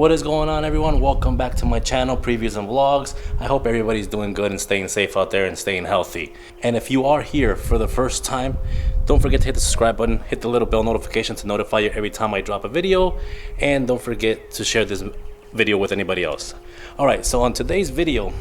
What is going on, everyone? Welcome back to my channel, previews and vlogs. I hope everybody's doing good and staying safe out there and staying healthy. And if you are here for the first time, don't forget to hit the subscribe button, hit the little bell notification to notify you every time I drop a video, and don't forget to share this video with anybody else. All right, so on today's video,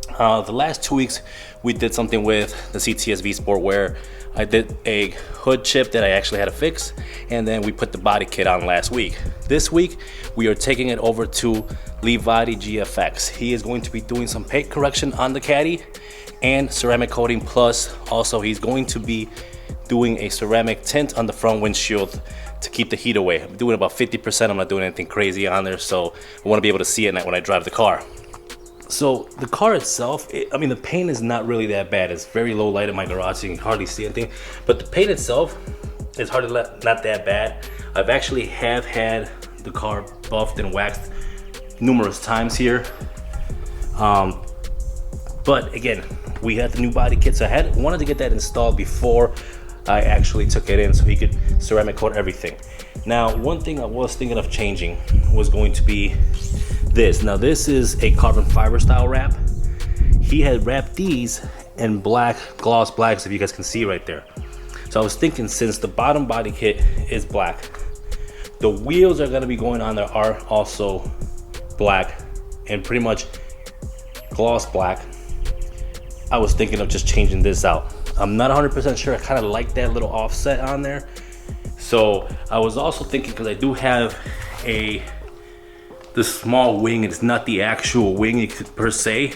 the last 2 weeks we did something with the CTSV Sport where I did a hood chip that I actually had to fix, and then we put the body kit on last week. This week we are taking it over to Caddy GFX. He is going to be doing some paint correction on the Caddy and ceramic coating, plus also he's going to be doing a ceramic tint on the front windshield to keep the heat away. I'm doing about 50%. I'm not doing anything crazy on there, so I want to be able to see it when I drive the car. So the car itself, the paint is not really that bad. It's very low light in my garage, so you can hardly see anything. But the paint itself is hardly not that bad. I've actually had the car buffed and waxed numerous times here. But again, we had the new body kit, so I wanted to get that installed before I actually took it in so he could ceramic coat everything. Now, one thing I was thinking of changing was going to be this. Now, this is a carbon fiber style wrap. He had wrapped these in black, gloss blacks, if you guys can see right there. So I was thinking, since the bottom body kit is black, the wheels are going to be going on there are also black and pretty much gloss black. I was thinking of just changing this out. I'm not 100% sure. I kind of like that little offset on there. So I was also thinking, because I do have this small wing, it's not the actual wing per se,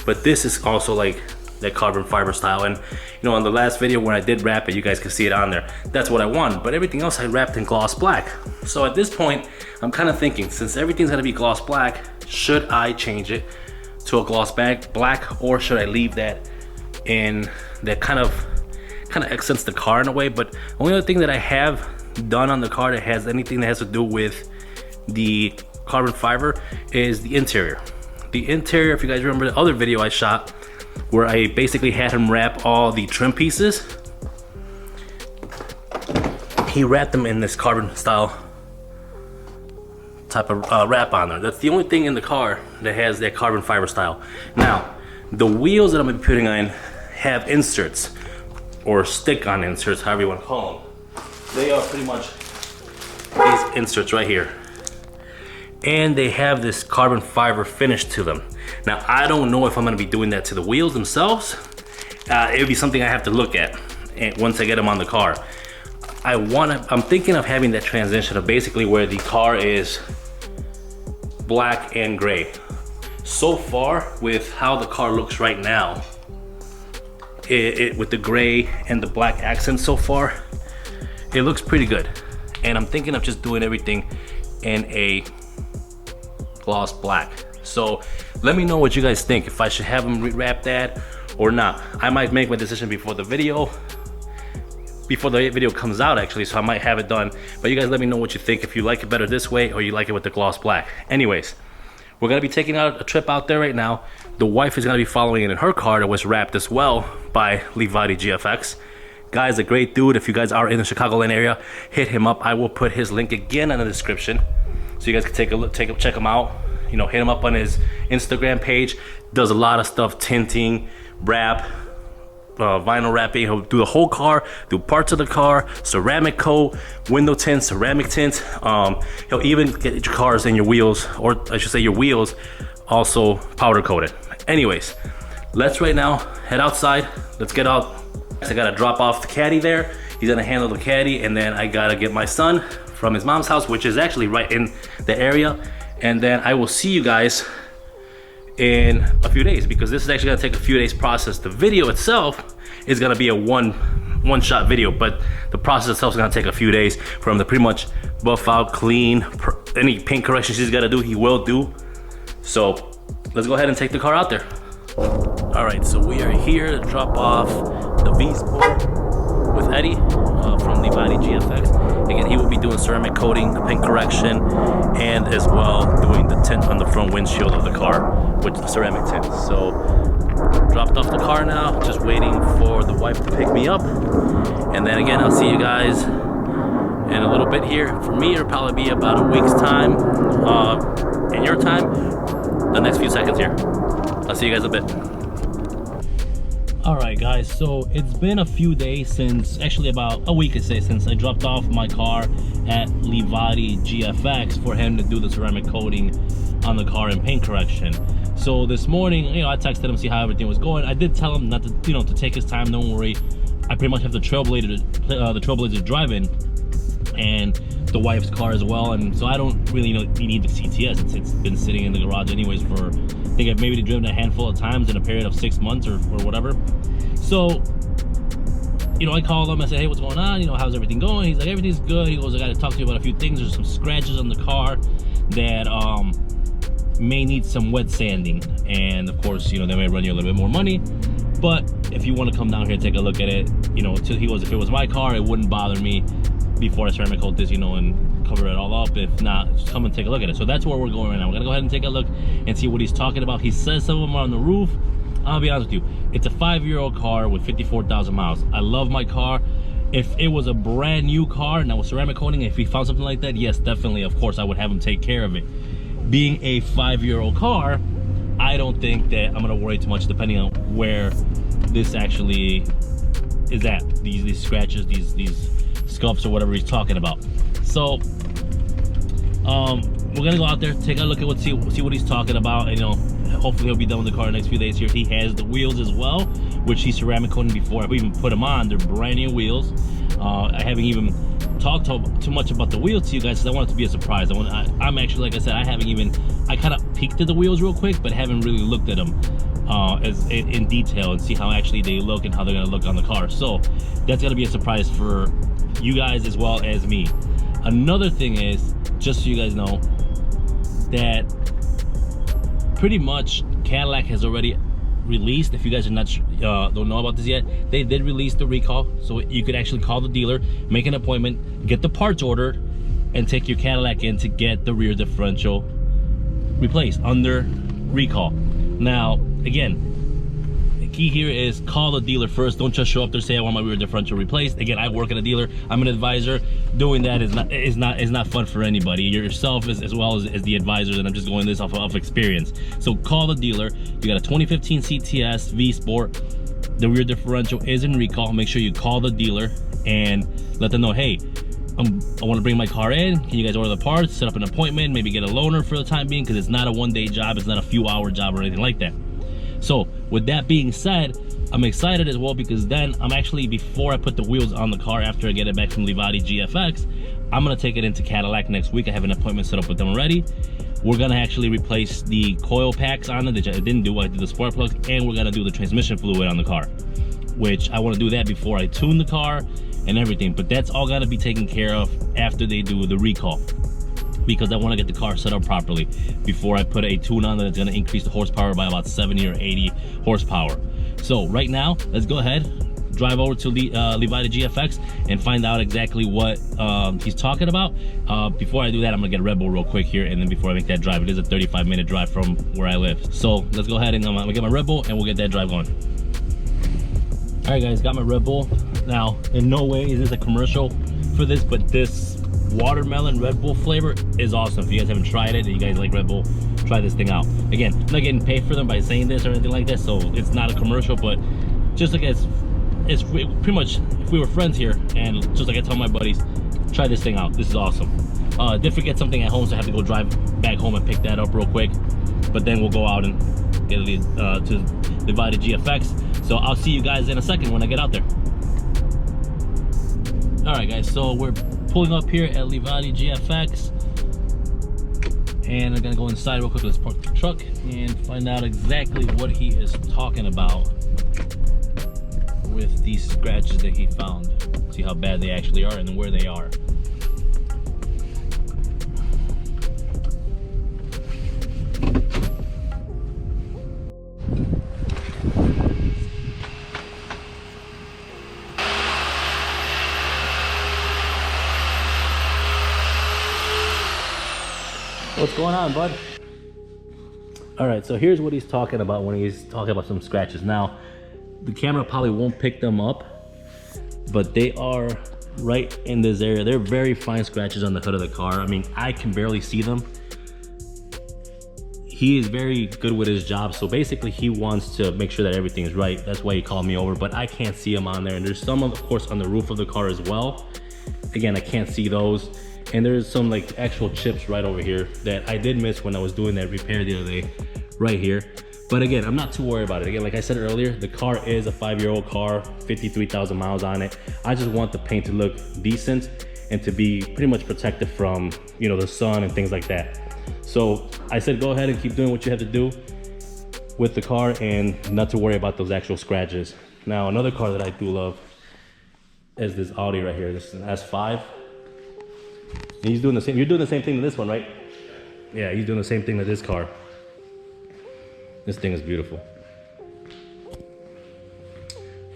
but this is also like that carbon fiber style. And on the last video when I did wrap it, you guys can see it on there. That's what I wanted, but everything else I wrapped in gloss black. So at this point, I'm kind of thinking, since everything's gonna be gloss black, should I change it to a gloss black, or should I leave that in that kind of accents the car in a way? But the only other thing that I have done on the car that has anything that has to do with the carbon fiber is the interior. The interior, if you guys remember the other video I shot where I basically had him wrap all the trim pieces, he wrapped them in this carbon style type of wrap on there. That's the only thing in the car that has that carbon fiber style. Now, the wheels that I'm gonna be putting on have inserts, or stick-on inserts, however you want to call them. They are pretty much these inserts right here, and they have this carbon fiber finish to them. Now, I don't know if I'm going to be doing that to the wheels themselves. It would be something I have to look at once I get them on the car. I'm thinking of having that transition of basically where the car is black and gray. So far, with how the car looks right now, with the gray and the black accent so far, it looks pretty good. And I'm thinking of just doing everything in a gloss black. So let me know what you guys think, if I should have them rewrap that or not. I might make my decision before the video comes out, actually, so I might have it done. But you guys let me know what you think, if you like it better this way or you like it with the gloss black. Anyways, we're gonna be taking out a trip out there right now. The wife is gonna be following it in her car that was wrapped as well by Caddy GFX. Guy's a great dude. If you guys are in the Chicagoland area, hit him up. I will put his link again in the description, so you guys can take a look, check him out. Hit him up on his Instagram page. Does a lot of stuff, tinting, wrap, vinyl wrapping. He'll do the whole car, do parts of the car, ceramic coat, window tint, ceramic tint. He'll even get your cars and your wheels, or I should say your wheels, also powder coated. Anyways, let's right now head outside. Let's get out. I gotta drop off the Caddy there. He's gonna handle the Caddy, and then I gotta get my son from his mom's house, which is actually right in the area. And then I will see you guys in a few days, because this is actually gonna take a few days process. The video itself is gonna be a one shot video, but the process itself is gonna take a few days for him to pretty much buff out, clean, any paint corrections he's gotta do, he will do. So let's go ahead and take the car out there. All right, so we are here to drop off the V Sport with Eddie from Caddy GFX. Again, he will be doing ceramic coating, the paint correction, and as well doing the tint on the front windshield of the car with the ceramic tint. So dropped off the car now, just waiting for the wife to pick me up, and then again I'll see you guys in a little bit here. For me, it'll probably be about a week's time. in your time the next few seconds here. I'll see you guys a bit. All right, guys, so it's been a few days since, actually about a week, I say, since I dropped off my car at Livati GFX for him to do the ceramic coating on the car and paint correction. So this morning, you know, I texted him, see how everything was going. I did tell him not to, you know, to take his time, don't worry. I pretty much have the Trailblazer driving and the wife's car as well, and so I don't really need the CTS. It's been sitting in the garage anyways for, I think I've maybe driven a handful of times in a period of 6 months or whatever. So, you know, I called him, I said, hey, what's going on? You know, how's everything going? He's like, everything's good. He goes, I got to talk to you about a few things. There's some scratches on the car that may need some wet sanding, and of course, you know, they may run you a little bit more money, but if you want to come down here and take a look at it, you know, he goes, if it was my car, it wouldn't bother me before I ceramic coat this, you know, and cover it all up. If not, just come and take a look at it. So that's where we're going right now. We're gonna go ahead and take a look and see what he's talking about. He says some of them are on the roof. I'll be honest with you, it's a 5-year-old car with 54,000 miles. I love my car. If it was a brand new car and I was ceramic coating, if he found something like that, yes, definitely, of course, I would have him take care of it. Being a 5-year-old car, I don't think that I'm gonna worry too much, depending on where this actually is at. These scratches, these scuffs or whatever he's talking about. So we're gonna go out there, take a look at see what he's talking about, and you know, hopefully he'll be done with the car in the next few days here. He has the wheels as well, which he's ceramic coating before I even put them on. They're brand new wheels. I haven't even talked too much about the wheels to you guys because I want it to be a surprise. I'm actually, like I said, I kind of peeked at the wheels real quick, but haven't really looked at them in detail and see how actually they look and how they're gonna look on the car. So that's gonna be a surprise for you guys as well as me. Another thing is, just so you guys know, that pretty much Cadillac has already released, if you guys are not don't know about this yet, they did release the recall, so you could actually call the dealer, make an appointment, get the parts ordered, and take your Cadillac in to get the rear differential replaced under recall. Now again, the key here is call the dealer first. Don't just show up there and say I want my rear differential replaced. Again, I work at a dealer, I'm an advisor. Doing that is not fun for anybody, yourself as well as the advisors, and I'm just going this off of experience. So call the dealer. You got a 2015 CTS V Sport, the rear differential is in recall. Make sure you call the dealer and let them know, hey, I want to bring my car in, can you guys order the parts, set up an appointment, maybe get a loaner for the time being, because it's not a one-day job, it's not a few-hour job or anything like that. So with that being said, I'm excited as well, because then I'm actually, before I put the wheels on the car, after I get it back from Livati GFX, I'm gonna take it into Cadillac next week. I have an appointment set up with them already. We're gonna actually replace the coil packs on it, which I didn't do. I did the spark plugs, and we're gonna do the transmission fluid on the car, which I want to do that before I tune the car and everything. But that's all gotta be taken care of after they do the recall, because I want to get the car set up properly before I put a tune on that's going to increase the horsepower by about 70 or 80 horsepower. So right now, let's go ahead, drive over to Livati GFX and find out exactly what he's talking about. Before I do that, I'm gonna get a Red Bull real quick here, and then before I make that drive, it is a 35-minute drive from where I live. So let's go ahead and I'm gonna get my Red Bull and we'll get that drive going. All right guys, got my Red Bull. Now, in no way is this a commercial for this, but this watermelon Red Bull flavor is awesome. If you guys haven't tried it and you guys like Red Bull, try this thing out. Again, I'm not getting paid for them by saying this or anything like that, so it's not a commercial, but just like it's pretty much, if we were friends here, and just like I tell my buddies, try this thing out. This is awesome. Did forget something at home, so I have to go drive back home and pick that up real quick, but then we'll go out and get it to Livati GFX. So I'll see you guys in a second when I get out there. All right guys, so we're pulling up here at Livati GFX, and I'm gonna go inside real quick. Let's park the truck and find out exactly what he is talking about with these scratches that he found. See how bad they actually are and where they are. What's going on, bud? All right, so here's what he's talking about when he's talking about some scratches. Now, the camera probably won't pick them up, but they are right in this area. They're very fine scratches on the hood of the car. I mean, I can barely see them. he is very good with his job. So basically he wants to make sure that everything is right. That's why he called me over, but I can't see him on there. And there's some, of course, on the roof of the car as well. Again, I can't see those. And there's some like actual chips right over here that I did miss when I was doing that repair the other day, right here. But again, I'm not too worried about it. Again, like I said earlier, the car is a 5-year-old car, 53,000 miles on it. I just want the paint to look decent and to be pretty much protected from, you know, the sun and things like that. So I said, go ahead and keep doing what you have to do with the car and not to worry about those actual scratches. Now, another car that I do love is this Audi right here. This is an S5. And he's doing the same, you're doing the same thing to this one, right? Yeah, he's doing the same thing to this car. This thing is beautiful.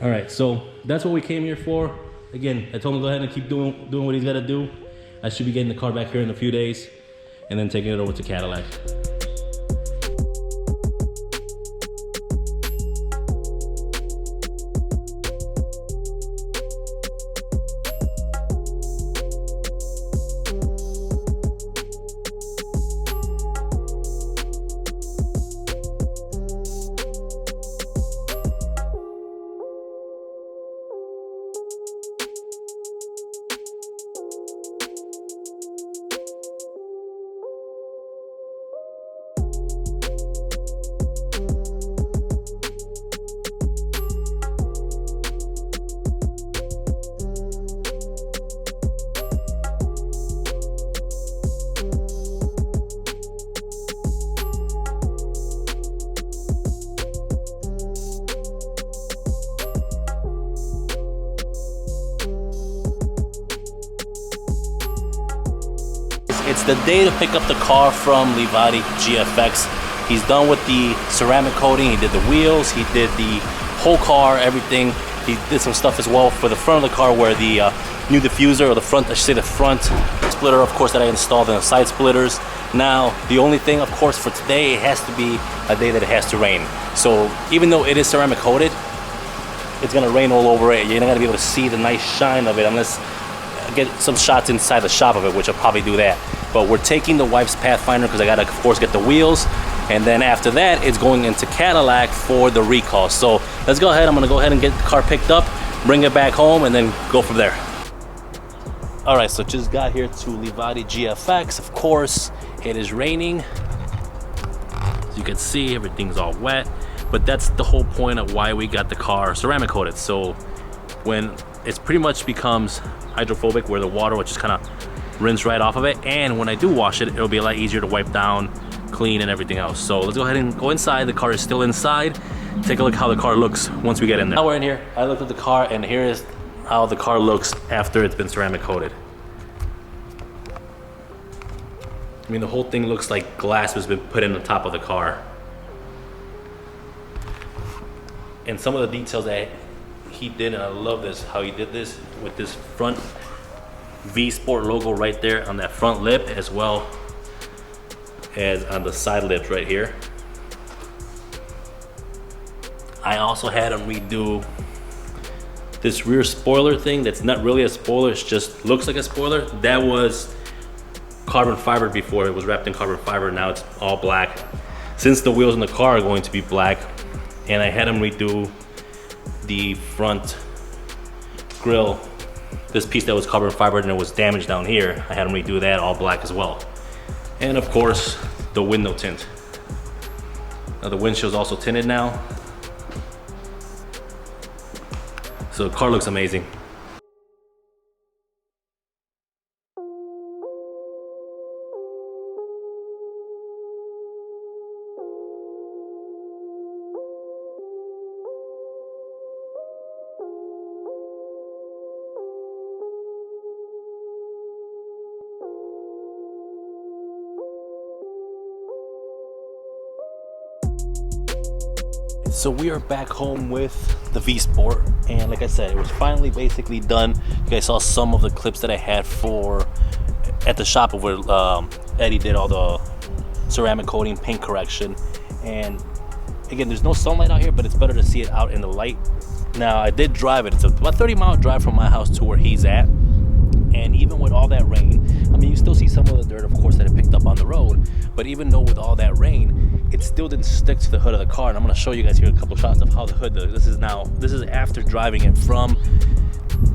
All right, so that's what we came here for. Again, I told him to go ahead and keep doing what he's got to do. I should be getting the car back here in a few days and then taking it over to Cadillac. It's the day to pick up the car from Livati GFX. He's done with the ceramic coating. He did the wheels, he did the whole car, everything. He did some stuff as well for the front of the car where the new diffuser, or the front, I should say the front splitter, of course, that I installed, and the side splitters. Now, the only thing, of course, for today, it has to be a day that it has to rain. So even though it is ceramic coated, it's gonna rain all over it. You're not gonna be able to see the nice shine of it unless I get some shots inside the shop of it, which I'll probably do that. But we're taking the wife's Pathfinder because I gotta, of course, get the wheels. And then after that, it's going into Cadillac for the recall. So let's go ahead. I'm gonna go ahead and get the car picked up, bring it back home, and then go from there. All right, so just got here to Livati GFX. Of course, it is raining. As you can see, everything's all wet. But that's the whole point of why we got the car ceramic coated. So when it pretty much becomes hydrophobic, where the water will just kind of rinse right off of it, and when I do wash it, it'll be a lot easier to wipe down, clean, and everything else. So let's go ahead and go inside. The car is still inside. Take a look how the car looks once we get in there. Now we're in here. I looked at the car, and here is how the car looks after it's been ceramic coated. I mean, the whole thing looks like glass has been put in the top of the car. And some of the details that he did, and I love this, how he did this with this front V Sport logo right there on that front lip, as well as on the side lips right here. I also had him redo this rear spoiler thing that's not really a spoiler, it just looks like a spoiler. That was carbon fiber before, it was wrapped in carbon fiber, now it's all black. Since the wheels in the car are going to be black, and I had him redo the front grille, this piece that was carbon fiber and it was damaged down here, I had him redo that all black as well. And of course, the window tint. Now the windshield's also tinted now. So the car looks amazing. So we are back home with the V Sport, and like I said, it was finally basically done. You guys saw some of the clips that I had at the shop where Eddie did all the ceramic coating, paint correction. And again, there's no sunlight out here, but it's better to see it out in the light. Now I did drive it. It's about a 30-mile drive from my house to where he's at, And even with all that rain, I mean, you still see some of the dirt, of course, that it picked up on the road. But even though with all that rain, it still didn't stick to the hood of the car. And I'm going to show you guys here a couple shots of how the hood does. This is after driving it from,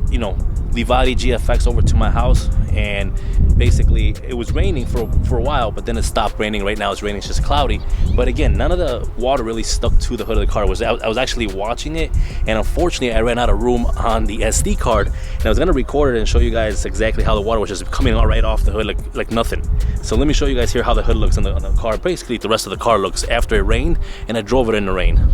you know, Livati GFX over to my house. And basically it was raining for a while, but then it stopped raining. Right now it's raining, it's just cloudy. But again, none of the water really stuck to the hood of the car. I was actually watching it, and unfortunately I ran out of room on the SD card, and I was gonna record it and show you guys exactly how the water was just coming right off the hood like nothing. So let me show you guys here how the hood looks on the car. Basically the rest of the car looks after it rained, and I drove it in the rain.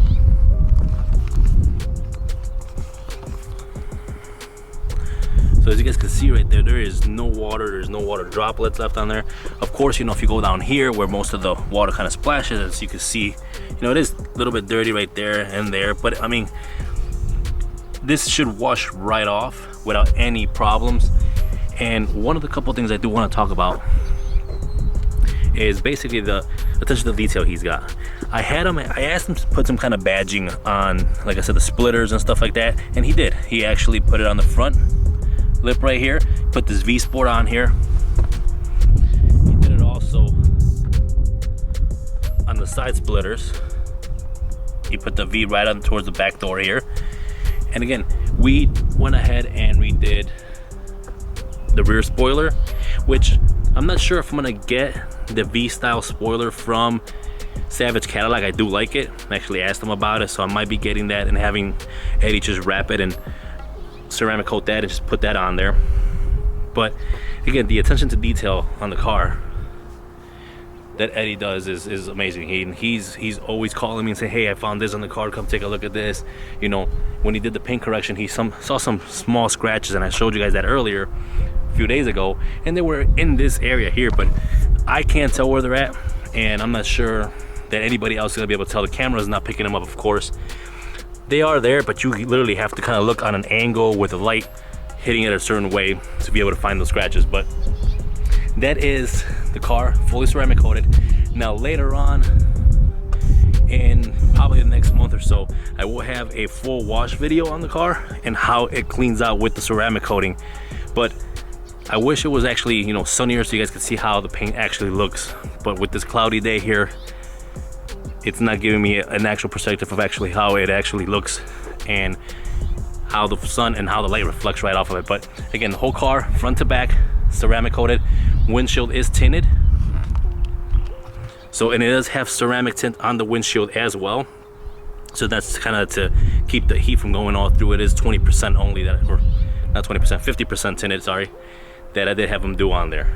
So as you guys can see right there, there is no water, there's no water droplets left on there. Of course, you know, if you go down here where most of the water kind of splashes, as you can see, you know, it is a little bit dirty right there and there, but I mean, this should wash right off without any problems. And one of the couple things I do want to talk about is basically the attention to detail he's got. I asked him to put some kind of badging on, like I said, the splitters and stuff like that, and he did. He actually put it on the front lip right here, put this V-Sport on here. He did it also on the side splitters. He put the V right on towards the back door here. And again, we went ahead and we did the rear spoiler, which I'm not sure if I'm gonna get the V-style spoiler from Savage Cadillac. I do like it. I actually asked him about it, so I might be getting that and having Eddie just wrap it and ceramic coat that and just put that on there. But again, the attention to detail on the car that Eddie does is amazing. He's always calling me and saying, hey, I found this on the car, come take a look at this. You know, when he did the paint correction, he saw some small scratches, and I showed you guys that earlier a few days ago, and they were in this area here, but I can't tell where they're at, and I'm not sure that anybody else is gonna be able to tell. The camera is not picking them up, of course. They are there, but you literally have to kind of look on an angle with the light hitting it a certain way to be able to find those scratches. But that is the car, fully ceramic coated. Now later on, in probably the next month or so, I will have a full wash video on the car and how it cleans out with the ceramic coating. But I wish it was actually, you know, sunnier so you guys could see how the paint actually looks. But with this cloudy day here, it's not giving me an actual perspective of actually how it actually looks and how the sun and how the light reflects right off of it. But again, the whole car, front to back, ceramic coated. Windshield is tinted. So, and it does have ceramic tint on the windshield as well. So that's kind of to keep the heat from going all through. It is 20% only that, or not 20%, 50% tinted, sorry, that I did have them do on there.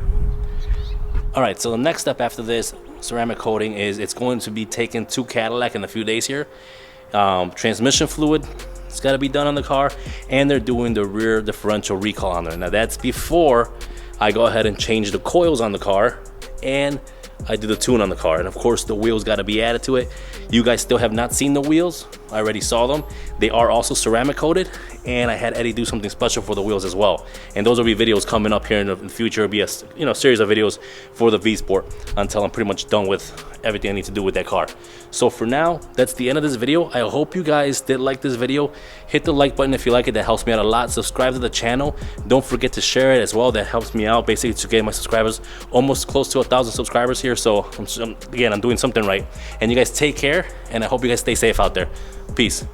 All right, so the next step after this ceramic coating is it's going to be taken to Cadillac in a few days here. Transmission fluid, it's got to be done on the car, and they're doing the rear differential recall on there. Now that's before I go ahead and change the coils on the car and I do the tune on the car. And of course the wheels got to be added to it. You guys still have not seen the wheels. I already saw them. They are also ceramic coated, and I had Eddie do something special for the wheels as well. And those will be videos coming up here in the future. It'll be a series of videos for the V-Sport until I'm pretty much done with everything I need to do with that car. So for now, that's the end of this video. I hope you guys did like this video. Hit the like button if you like it. That helps me out a lot. Subscribe to the channel. Don't forget to share it as well. That helps me out basically to get my subscribers almost close to 1,000 subscribers here. So again, I'm doing something right. And you guys take care, and I hope you guys stay safe out there. Peace.